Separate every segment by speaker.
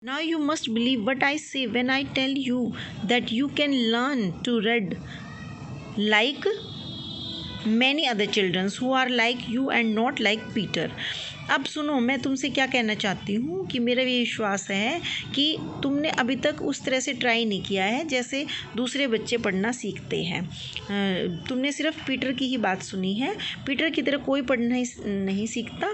Speaker 1: Now you must believe what I say when I tell you that you can learn to read like many other children who are like you and not like Peter. अब सुनो, मैं तुमसे क्या कहना चाहती हूँ कि मेरा ये विश्वास है कि तुमने अभी तक उस तरह से ट्राई नहीं किया है जैसे दूसरे बच्चे पढ़ना सीखते हैं। तुमने सिर्फ पीटर की ही बात सुनी है। पीटर की तरह कोई पढ़ना नहीं सीखता।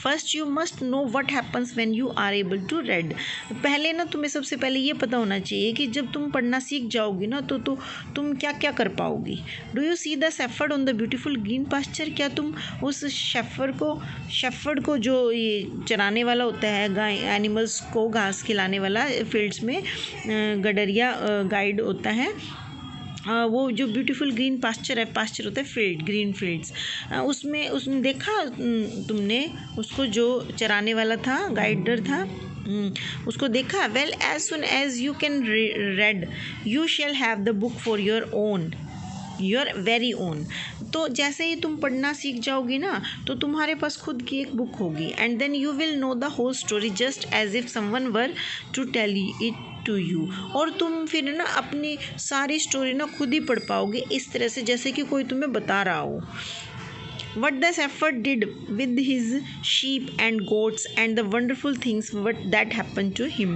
Speaker 1: First you must know what happens when you are able to read. पहले ना तुम्हें सबसे पहले ये पता होना चाहिए कि जब तुम पढ़ना सीख जाओगी ना तो तुम क्या क्या कर पाओगी। Do you see the shepherd on the beautiful green pasture. क्या तुम उस शेफर्ड को जो ये चराने वाला होता है, गाय एनिमल्स को घास खिलाने वाला फील्ड्स में, गडरिया गाइड होता है, वो जो ब्यूटीफुल ग्रीन पास्चर होता है फील्ड, ग्रीन फील्ड्स, उसमें देखा तुमने उसको जो चराने वाला था, गाइडर था, उसको देखा। Well, as soon as you can read you shall have the book for your very own. तो जैसे ही तुम पढ़ना सीख जाओगी ना तो तुम्हारे पास खुद की एक बुक होगी। And then you will know the whole story just as if someone were to tell it to you. और तुम फिर ना अपनी सारी स्टोरी ना खुद ही पढ़ पाओगे इस तरह से जैसे कि कोई तुम्हें बता रहा हो। What the shepherd did with his sheep and goats and the wonderful things that happened to him।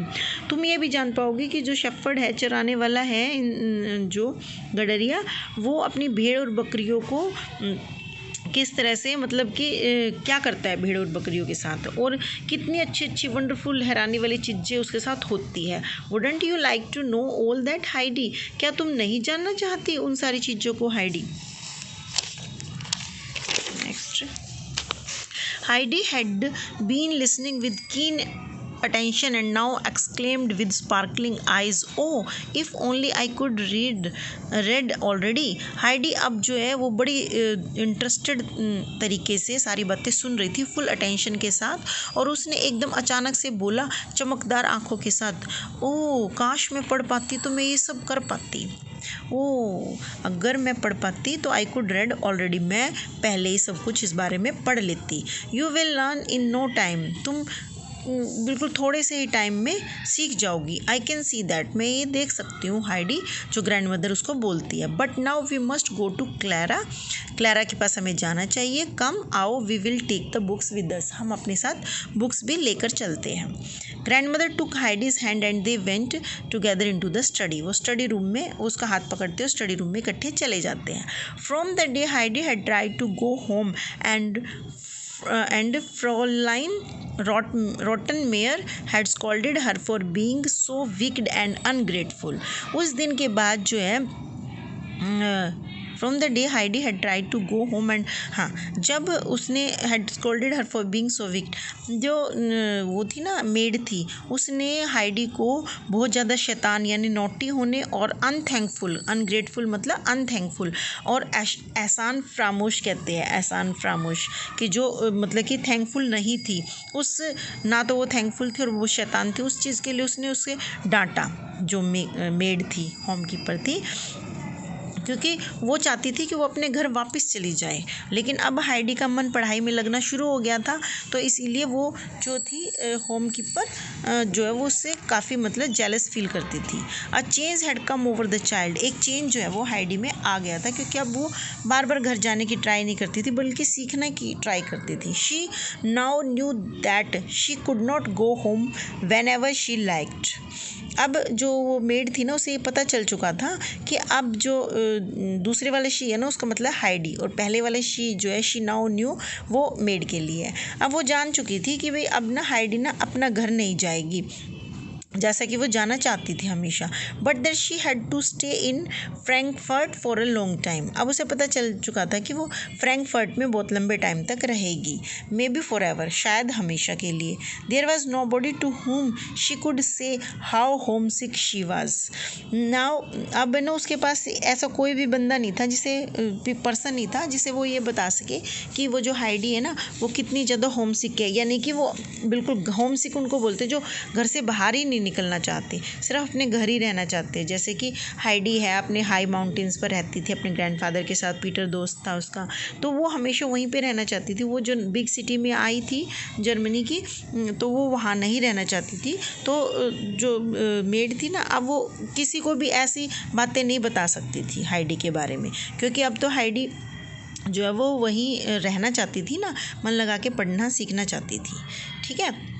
Speaker 1: तुम ये भी जान पाओगे कि जो शेफर्ड है, चराने वाला है, जो गडरिया, वो अपनी भेड़ और बकरियों को किस तरह से, मतलब कि क्या करता है भेड़ और बकरियों के साथ, और कितनी अच्छी अच्छी वंडरफुल हैरानी वाली चीज़ें उसके साथ होती है। Wouldn't you like to know all that Heidi. क्या तुम नहीं जानना चाहती उन सारी चीज़ों को Heidi. Heidi had been listening with keen attention and now exclaimed with sparkling eyes, "Oh, if only I could read already." Heidi अब जो है वो बड़ी इंटरेस्टेड तरीके से सारी बातें सुन रही थी, फुल अटेंशन के साथ, और उसने एकदम अचानक से बोला चमकदार आंखों के साथ, "ओह, काश मैं पढ़ पाती तो मैं ये सब कर पाती। ओह, अगर मैं पढ़ पाती तो आई कुड रेड ऑलरेडी, मैं पहले ही सब कुछ इस बारे में पढ़ लेती। You will learn in no time. तुम बिल्कुल थोड़े से ही टाइम में सीख जाओगी। I can see that. मैं ये देख सकती हूँ हाइडी, जो ग्रैंड मदर उसको बोलती है। But now we must go to Clara के पास हमें जाना चाहिए। कम, आओ, we will take the books with us. हम अपने साथ बुक्स भी लेकर चलते हैं। Grandmother took Heidi's hand and they went together into the study. वो स्टडी रूम में उसका हाथ पकड़ते हुए स्टडी रूम में इकट्ठे चले जाते हैं। From the day Heidi had tried to go home and Fräulein Rottenmeier had scolded her for being so wicked and ungrateful। उस दिन के बाद जो है from the day Heidi had tried to go home and, हाँ, जब उसने had scolded her for being so wicked, जो वो थी ना मेड थी, उसने हाइडी को बहुत ज़्यादा शैतान यानी नॉटी होने और अनथैंकफुल, अनग्रेटफुल मतलब अनथैंकफुल, और एहसान फरामोश कहते हैं, एहसान फरामोश, कि जो मतलब कि थैंकफुल नहीं थी, उस ना तो वो थैंकफुल थी और वो शैतान थी। उस चीज़ के लिए उसने उसे डांटा, जो मेड थी, होम कीपर थी, क्योंकि वो चाहती थी कि वो अपने घर वापस चली जाए। लेकिन अब हाइडी का मन पढ़ाई में लगना शुरू हो गया था, तो इसीलिए वो जो थी होम कीपर जो है वो उससे काफ़ी मतलब जेलस फील करती थी। A change had come over the child. एक चेंज जो है वो हाइडी में आ गया था, क्योंकि अब वो बार बार घर जाने की ट्राई नहीं करती थी, बल्कि सीखने की ट्राई करती थी। She now knew that she could not go home when ever she liked. अब जो वो मेड थी ना, उसे ये पता चल चुका था कि अब जो दूसरे वाले शी है ना, उसका मतलब हाइडी, और पहले वाले शी जो है शी नाउ न्यू, वो मेड के लिए है। अब वो जान चुकी थी कि भाई अब ना हाइडी ना अपना घर नहीं जाएगी जैसा कि वो जाना चाहती थी हमेशा। But that she had to stay in Frankfurt for a long time. अब उसे पता चल चुका था कि वो फ्रैंकफर्ट में बहुत लंबे टाइम तक रहेगी, मे बी फॉर एवर, शायद हमेशा के लिए। There was nobody to whom she could say how homesick she was now. अब ना उसके पास ऐसा कोई भी बंदा नहीं था, जिसे पर्सन नहीं था जिसे वो ये बता सके कि वो जो हाइडी है ना वो कितनी ज़्यादा होम सिक है, यानी कि वो बिल्कुल होम सिक उनको बोलते जो घर से बाहर ही नहीं निकलना चाहते, सिर्फ अपने घर ही रहना चाहते। जैसे कि हाइडी है, अपने हाई माउंटेन्स पर रहती थी अपने ग्रैंडफादर के साथ, पीटर दोस्त था उसका, तो वो हमेशा वहीं पे रहना चाहती थी। वो जो बिग सिटी में आई थी जर्मनी की, तो वो वहाँ नहीं रहना चाहती थी। तो जो मेड थी ना, अब वो किसी को भी ऐसी बातें नहीं बता सकती थी हाइडी के बारे में, क्योंकि अब तो हाइडी जो है वो वहीं रहना चाहती थी ना, मन लगा के पढ़ना सीखना चाहती थी। ठीक है।